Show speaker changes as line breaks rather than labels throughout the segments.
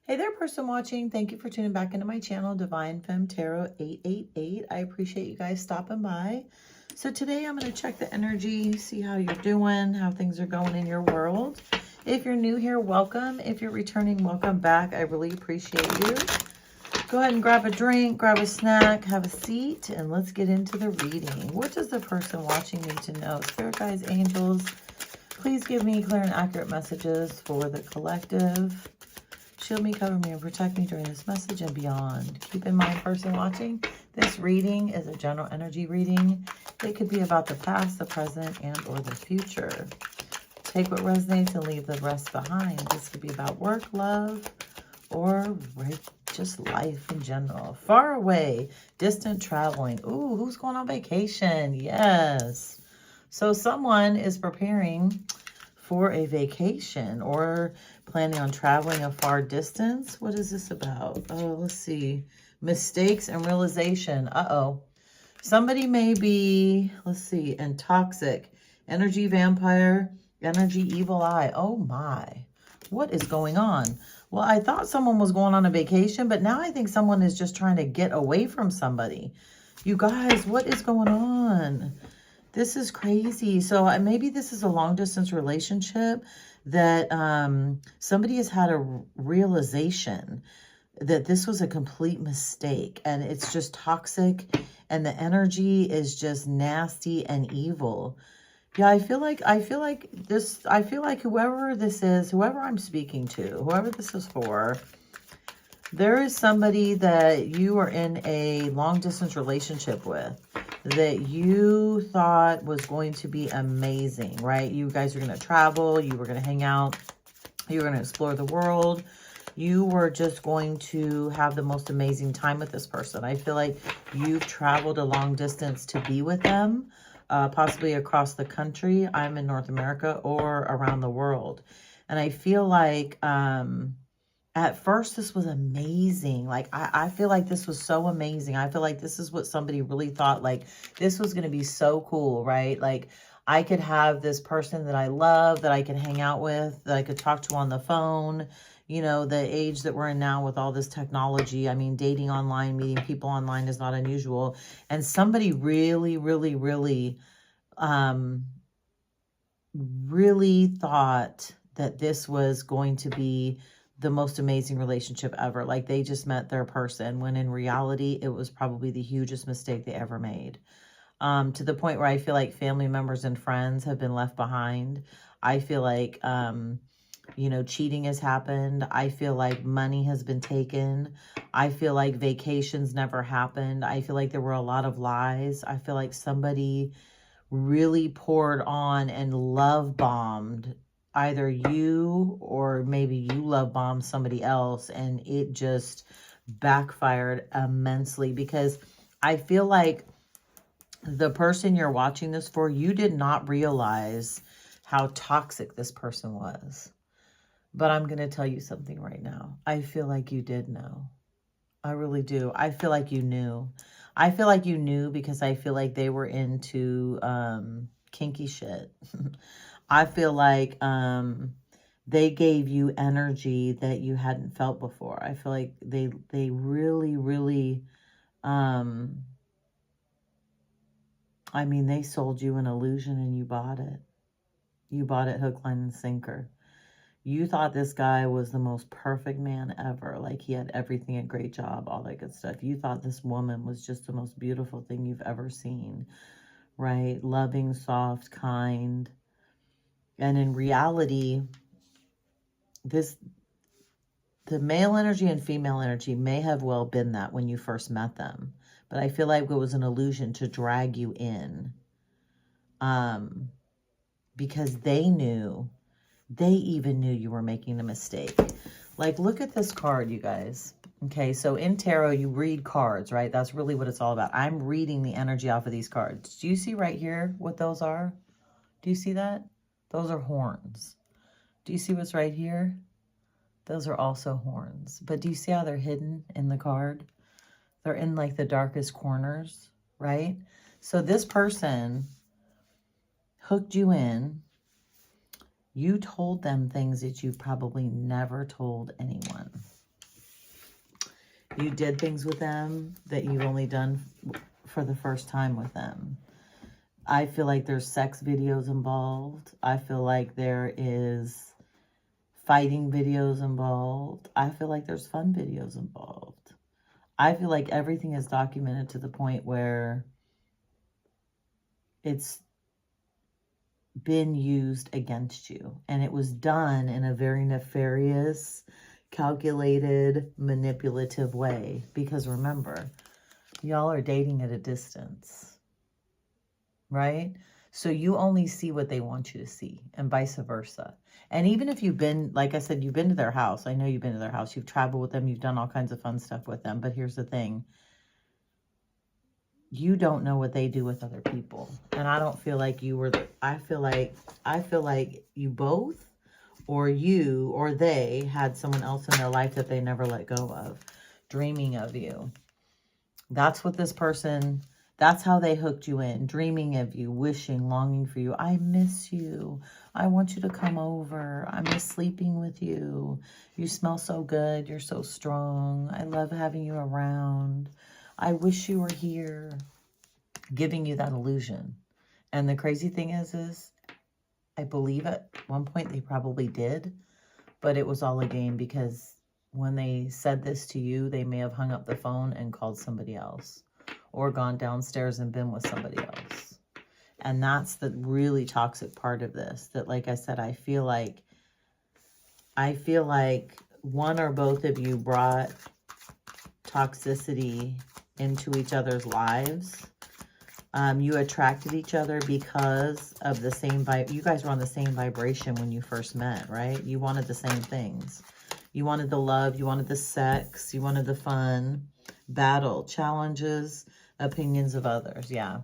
Hey there, person watching. Thank you for tuning back into my channel, Divine Femme Tarot 888. I appreciate you guys stopping by. So today I'm going to check the energy, see how you're doing, how things are going in your world. If you're new here, welcome. If you're returning, welcome back. I really appreciate you. Go ahead and grab a drink, grab a snack, have a seat, and let's get into the reading. What does the person watching need to know? Spirit guides, angels, please give me clear and accurate messages for the collective. Shield me, cover me, and protect me during this message and beyond. Keep in mind, person watching, this reading is a general energy reading. It could be about the past, the present, and or the future. Take what resonates and leave the rest behind. This could be about work, love, or just life in general. Far away, distant traveling. Ooh, who's going on vacation? Yes. So someone is preparing for a vacation or planning on traveling a far distance. What is this about? Oh, let's see. Mistakes and realization. Uh-oh. Somebody may be, let's see, and toxic. Energy vampire, energy evil eye. Oh my. What is going on? Well, I thought someone was going on a vacation, but now I think someone is just trying to get away from somebody. You guys, what is going on? This is crazy. So maybe this is a long distance relationship that somebody has had a realization that this was a complete mistake and it's just toxic and the energy is just nasty and evil. Yeah, I feel like whoever this is, whoever I'm speaking to, whoever this is for, there is somebody that you are in a long distance relationship with that you thought was going to be amazing, right? You guys were going to travel, you were going to hang out, you were going to explore the world. You were just going to have the most amazing time with this person. I feel like you've traveled a long distance to be with them, possibly across the country. I'm in North America or around the world. And I feel like at first this was amazing. Like, I feel like this was so amazing. I feel like this is what somebody really thought, like, this was going to be so cool, right? Like, I could have this person that I love, that I could hang out with, that I could talk to on the phone. You know, the age that we're in now with all this technology. I mean, dating online, meeting people online is not unusual. And somebody really, really, really, really thought that this was going to be the most amazing relationship ever. Like, they just met their person, when in reality, it was probably the hugest mistake they ever made. To the point where I feel like family members and friends have been left behind. I feel like, you know, cheating has happened. I feel like money has been taken. I feel like vacations never happened. I feel like there were a lot of lies. I feel like somebody really poured on and love bombed either you, or maybe you love bombed somebody else, and it just backfired immensely. Because I feel like the person you're watching this for, you did not realize how toxic this person was. But I'm going to tell you something right now. I feel like you did know. I really do. I feel like you knew. I feel like you knew because I feel like they were into kinky shit. I feel like they gave you energy that you hadn't felt before. I feel like they really, really, I mean, they sold you an illusion and you bought it. You bought it hook, line, and sinker. You thought this guy was the most perfect man ever. Like, he had everything, a great job, all that good stuff. You thought this woman was just the most beautiful thing you've ever seen, right? Loving, soft, kind. And in reality, the male energy and female energy may have well been that when you first met them. But I feel like it was an illusion to drag you in. Because they knew. They even knew you were making a mistake. Like, look at this card, you guys. Okay, so in tarot, you read cards, right? That's really what it's all about. I'm reading the energy off of these cards. Do you see right here what those are? Do you see that? Those are horns. Do you see what's right here? Those are also horns. But do you see how they're hidden in the card? They're in like the darkest corners, right? So this person hooked you in. You told them things that you've probably never told anyone. You did things with them that you've only done for the first time with them. I feel like there's sex videos involved. I feel like there is fighting videos involved. I feel like there's fun videos involved. I feel like everything is documented to the point where it's been used against you. And it was done in a very nefarious, calculated, manipulative way. Because remember, y'all are dating at a distance, right? So you only see what they want you to see, and vice versa. And even if you've been, like I said, you've been to their house. I know you've been to their house. You've traveled with them. You've done all kinds of fun stuff with them. But here's the thing. You don't know what they do with other people. And I don't feel like you were, I feel like you both, or you or they had someone else in their life that they never let go of, dreaming of you. That's what this person, that's how they hooked you in, dreaming of you, wishing, longing for you. I miss you. I want you to come over. I miss sleeping with you. You smell so good. You're so strong. I love having you around. I wish you were here. Giving you that illusion. And the crazy thing is I believe at one point they probably did, but it was all a game, because when they said this to you, they may have hung up the phone and called somebody else, or gone downstairs and been with somebody else. And that's the really toxic part of this, that, like I said, I feel like one or both of you brought toxicity into each other's lives. You attracted each other because of the same vibe. You guys were on the same vibration when you first met, right? You wanted the same things. You wanted the love, you wanted the sex, you wanted the fun, battle, challenges, opinions of others. Yeah.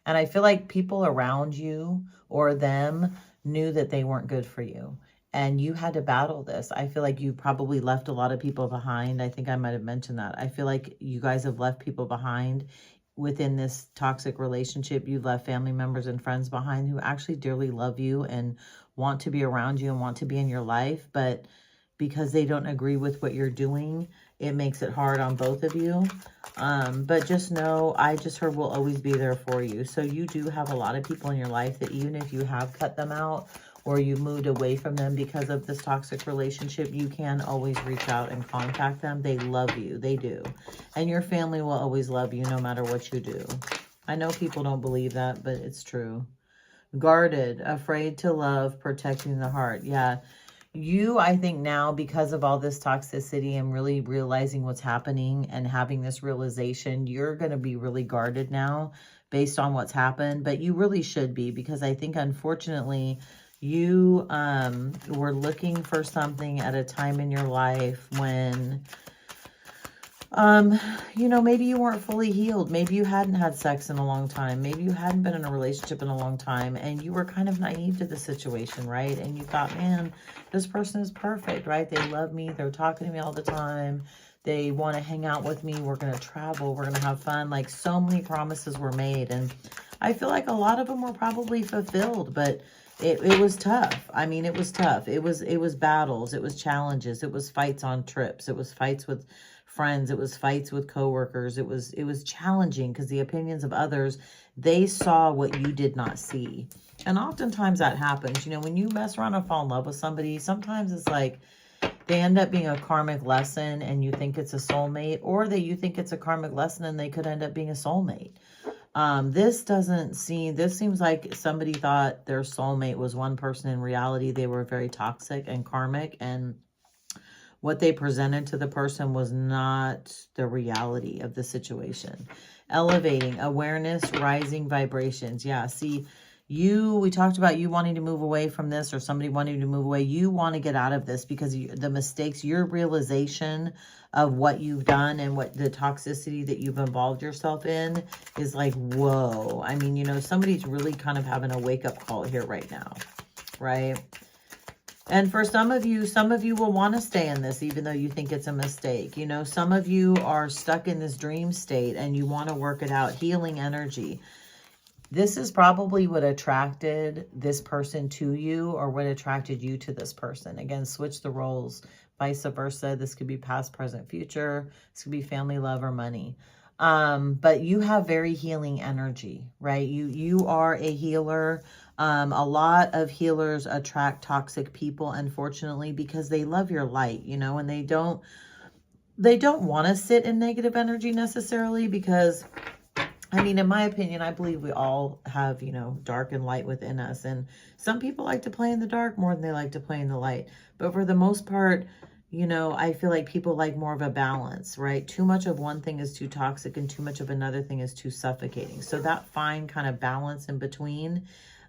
And I feel like people around you or them knew that they weren't good for you. And you had to battle this. I feel like you probably left a lot of people behind. I think I might have mentioned that. I feel like you guys have left people behind within this toxic relationship. You've left family members and friends behind who actually dearly love you and want to be around you and want to be in your life. But because they don't agree with what you're doing, it makes it hard on both of you. But just know, I just heard we'll always be there for you. So you do have a lot of people in your life that even if you have cut them out or you moved away from them because of this toxic relationship, you can always reach out and contact them. They love you. They do. And your family will always love you no matter what you do. I know people don't believe that, but it's true. Guarded, afraid to love, protecting the heart. Yeah. You, I think now, because of all this toxicity and really realizing what's happening and having this realization, you're going to be really guarded now based on what's happened. But you really should be, because I think, unfortunately, you were looking for something at a time in your life when, you know, maybe you weren't fully healed. Maybe you hadn't had sex in a long time. Maybe you hadn't been in a relationship in a long time, and you were kind of naive to the situation, right? And you thought, man, this person is perfect, right? They love me. They're talking to me all the time. They want to hang out with me. We're going to travel. We're going to have fun. Like, so many promises were made. And I feel like a lot of them were probably fulfilled, but it was tough. I mean, it was tough. It was battles. It was challenges. It was fights on trips. It was fights with friends. It was fights with coworkers. It was challenging because the opinions of others, they saw what you did not see. And oftentimes that happens. You know, when you mess around and fall in love with somebody, sometimes it's like they end up being a karmic lesson and you think it's a soulmate, or that you think it's a karmic lesson and they could end up being a soulmate. This seems like somebody thought their soulmate was one person. In reality, they were very toxic and karmic, and what they presented to the person was not the reality of the situation. Elevating, awareness, rising vibrations. Yeah, see, we talked about you wanting to move away from this, or somebody wanting to move away. You want to get out of this because the mistakes, your realization of what you've done and what the toxicity that you've involved yourself in is like, whoa. I mean, you know, somebody's really kind of having a wake-up call here right now, right? And for some of you will want to stay in this even though you think it's a mistake. You know, some of you are stuck in this dream state and you want to work it out. Healing energy. This is probably what attracted this person to you, or what attracted you to this person. Again, switch the roles. vice versa. This could be past, present, future. This could be family, love, or money. But you have very healing energy, right? You are a healer. A lot of healers attract toxic people, unfortunately, because they love your light, you know, and they don't want to sit in negative energy necessarily, because I mean, in my opinion, I believe we all have, you know, dark and light within us. And some people like to play in the dark more than they like to play in the light. But for the most part, you know, I feel like people like more of a balance, right? Too much of one thing is too toxic and too much of another thing is too suffocating. So that fine kind of balance in between.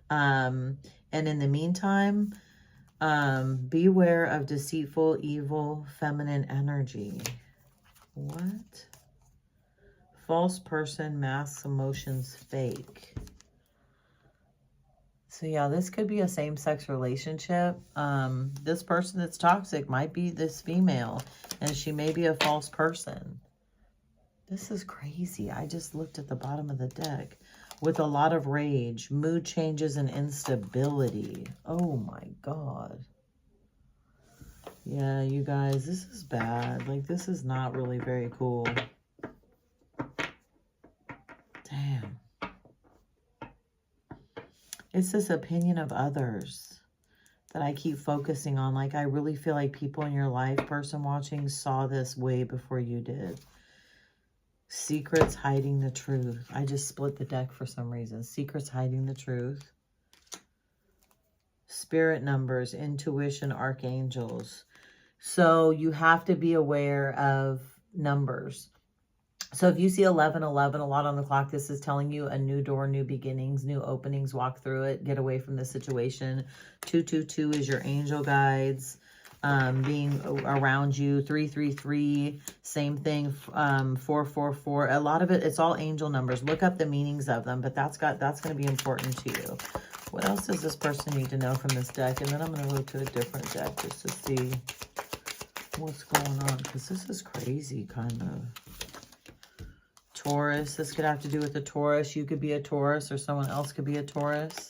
And in the meantime, beware of deceitful, evil, feminine energy. What? False person, masks emotions, fake. So yeah, this could be a same-sex relationship. This person that's toxic might be this female, and she may be a false person. This is crazy. I just looked at the bottom of the deck. With a lot of rage, mood changes, and instability. Oh my God. Yeah, you guys, this is bad. Like, this is not really very cool. Damn. It's this opinion of others that I keep focusing on. Like, I really feel like people in your life, person watching, saw this way before you did. Secrets hiding the truth. I just split the deck for some reason. Secrets hiding the truth. Spirit numbers, intuition, archangels. So you have to be aware of numbers. So if you see 1111 a lot on the clock, this is telling you a new door, new beginnings, new openings, walk through it, get away from the situation. 222 is your angel guides being around you. 333, same thing. 444, a lot of it, it's all angel numbers. Look up the meanings of them, but that's going to be important to you. What else does this person need to know from this deck? And then I'm going to go to a different deck just to see what's going on, because this is crazy, kind of. Taurus. This could have to do with a Taurus. You could be a Taurus, or someone else could be a Taurus.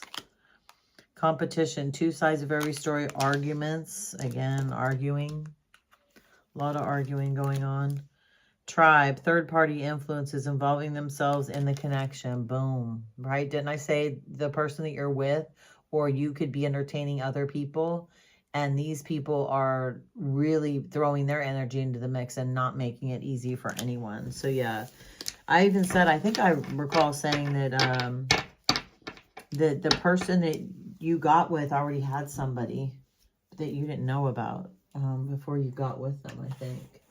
Competition. Two sides of every story. Arguments. Again, arguing. A lot of arguing going on. Tribe. Third-party influences involving themselves in the connection. Boom. Right? Didn't I say the person that you're with, or you could be entertaining other people, and these people are really throwing their energy into the mix and not making it easy for anyone. So yeah, I even said, I think I recall saying that the person that you got with already had somebody that you didn't know about before you got with them, I think.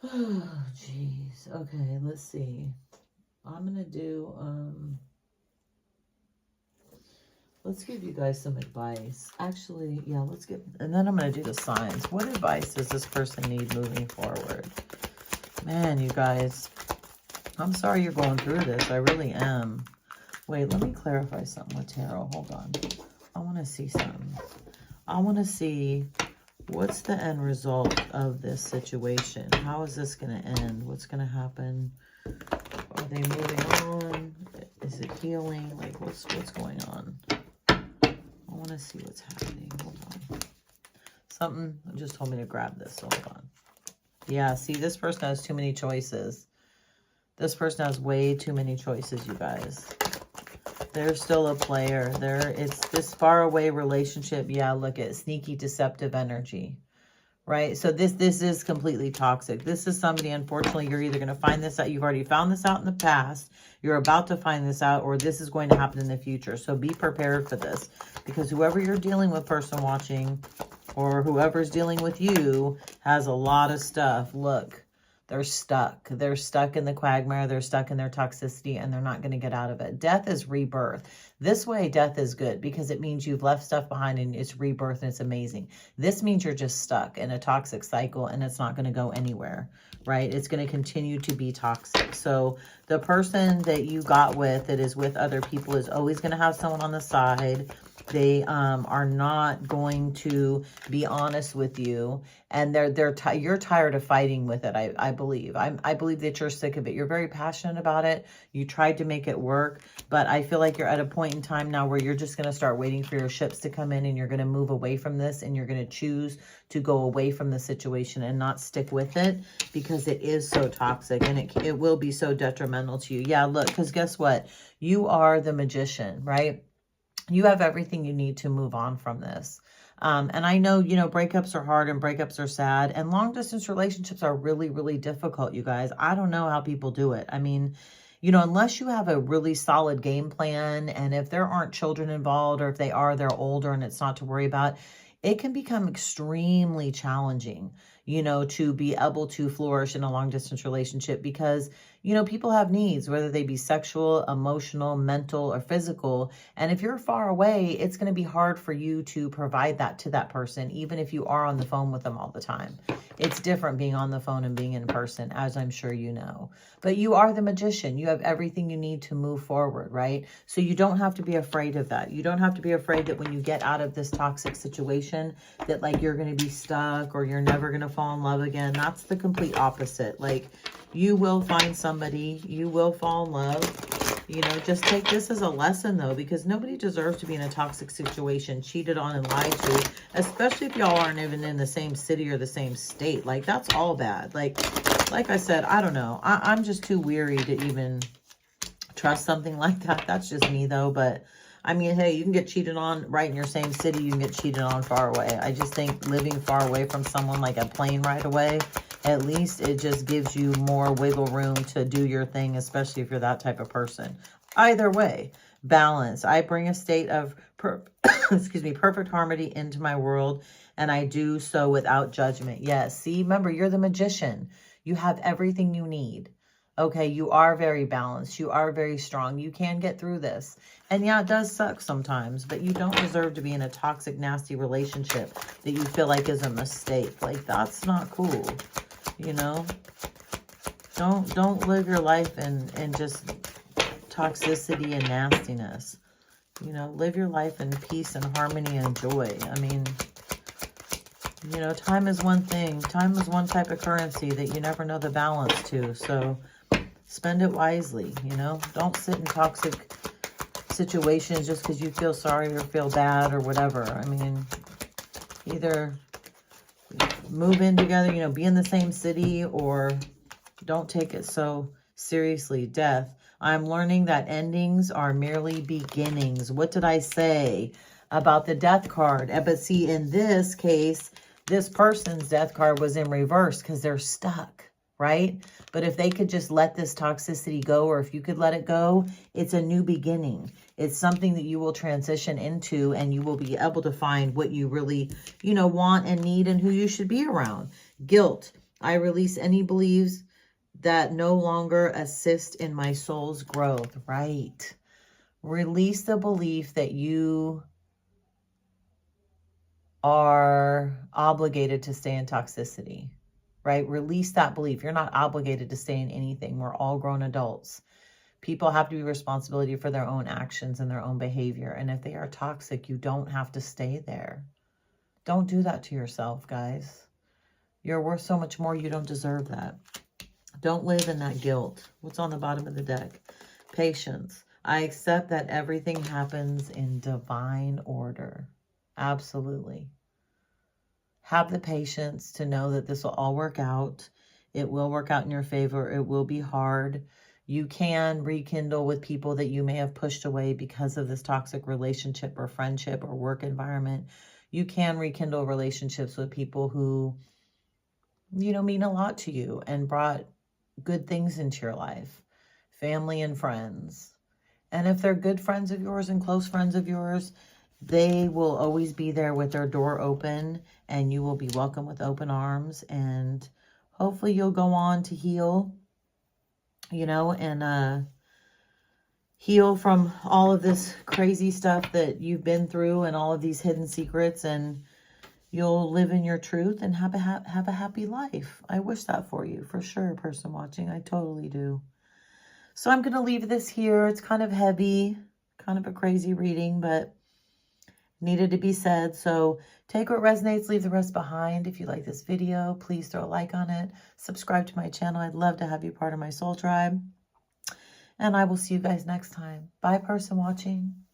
Oh, jeez. Okay, let's see. I'm going to do, let's give you guys some advice. Actually, yeah, let's get, and then I'm going to do the signs. What advice does this person need moving forward? Man, you guys, I'm sorry you're going through this. I really am. Wait, let me clarify something with tarot. Hold on. I want to see something. I want to see what's the end result of this situation. How is this going to end? What's going to happen? Are they moving on? Is it healing? Like, what's going on? I want to see what's happening. Hold on. Something just told me to grab this. Hold on. Yeah, see, this person has too many choices. This person has way too many choices, you guys. They're still a player. It's this far away relationship. Yeah, look at sneaky, deceptive energy, right? So this is completely toxic. This is somebody, unfortunately, you're either going to find this out. You've already found this out in the past. You're about to find this out, or this is going to happen in the future. So be prepared for this, because whoever you're dealing with, person watching, or whoever's dealing with you, has a lot of stuff. Look, they're stuck. They're stuck in the quagmire. They're stuck in their toxicity, and they're not going to get out of it. Death is rebirth. This way, death is good, because it means you've left stuff behind and it's rebirth and it's amazing. This means you're just stuck in a toxic cycle and it's not going to go anywhere, right? It's going to continue to be toxic. So the person that you got with that is with other people is always going to have someone on the side. They are not going to be honest with you, and you're tired of fighting with it. I believe. I believe that you're sick of it. You're very passionate about it. You tried to make it work, but I feel like you're at a point in time now where you're just going to start waiting for your ships to come in, and you're going to move away from this, and you're going to choose to go away from the situation and not stick with it, because it is so toxic, and it will be so detrimental to you. Yeah, look, because guess what? You are the magician, right? You have everything you need to move on from this. And I know, you know, breakups are hard and breakups are sad, and long distance relationships are really, really difficult, you guys. I don't know how people do it. I mean, you know, unless you have a really solid game plan, and if there aren't children involved, or if they are, they're older and it's not to worry about, it can become extremely challenging, you know, to be able to flourish in a long distance relationship, because, you know, people have needs, whether they be sexual, emotional, mental, or physical. And if you're far away, it's going to be hard for you to provide that to that person, even if you are on the phone with them all the time. It's different being on the phone and being in person, as I'm sure you know. But you are the magician. You have everything you need to move forward, right? So you don't have to be afraid of that. You don't have to be afraid that when you get out of this toxic situation, that like you're going to be stuck, or you're never going to fall in love again. That's the complete opposite. Like, you will find somebody, you will fall in love. You know, just take this as a lesson, though, because nobody deserves to be in a toxic situation, cheated on and lied to, especially if y'all aren't even in the same city or the same state. Like, that's all bad. Like I said, I don't know. I'm just too weary to even trust something like that. That's just me, though. But I mean, hey, you can get cheated on right in your same city. You can get cheated on far away. I just think living far away from someone, like a plane ride away, at least it just gives you more wiggle room to do your thing, especially if you're that type of person. Either way, balance. I bring a state of excuse me, perfect harmony into my world, and I do so without judgment. Yes, see, remember, you're the magician. You have everything you need. Okay, you are very balanced. You are very strong. You can get through this. And yeah, it does suck sometimes, but you don't deserve to be in a toxic, nasty relationship that you feel like is a mistake. Like, that's not cool. You know, don't live your life in just toxicity and nastiness. You know, live your life in peace and harmony and joy. I mean, you know, time is one thing. Time is one type of currency that you never know the balance to. So spend it wisely, you know. Don't sit in toxic situations just because you feel sorry or feel bad or whatever. I mean, either move in together, you know, be in the same city, or don't take it so seriously. Death. I'm learning that endings are merely beginnings. What did I say about the death card? But see, in this case, this person's death card was in reverse because they're stuck, right? But if they could just let this toxicity go, or if you could let it go, it's a new beginning. It's something that you will transition into, and you will be able to find what you really, you know, want and need, and who you should be around. Guilt. I release any beliefs that no longer assist in my soul's growth. Right. Release the belief that you are obligated to stay in toxicity. Right? Release that belief. You're not obligated to stay in anything. We're all grown adults. People have to be responsible for their own actions and their own behavior. And if they are toxic, you don't have to stay there. Don't do that to yourself, guys. You're worth so much more. You don't deserve that. Don't live in that guilt. What's on the bottom of the deck? Patience. I accept that everything happens in divine order. Absolutely. Have the patience to know that this will all work out. It will work out in your favor. It will be hard. You can rekindle with people that you may have pushed away because of this toxic relationship or friendship or work environment. You can rekindle relationships with people who, you know, mean a lot to you and brought good things into your life. Family and friends. And if they're good friends of yours and close friends of yours, they will always be there with their door open, and you will be welcome with open arms. And hopefully you'll go on to heal, you know, and heal from all of this crazy stuff that you've been through and all of these hidden secrets, and you'll live in your truth and have a happy life. I wish that for you, for sure, person watching. I totally do. So I'm going to leave this here. It's kind of heavy, kind of a crazy reading, but needed to be said. So take what resonates, leave the rest behind. If you like this video, please throw a like on it. Subscribe to my channel. I'd love to have you part of my soul tribe. And I will see you guys next time. Bye, person watching.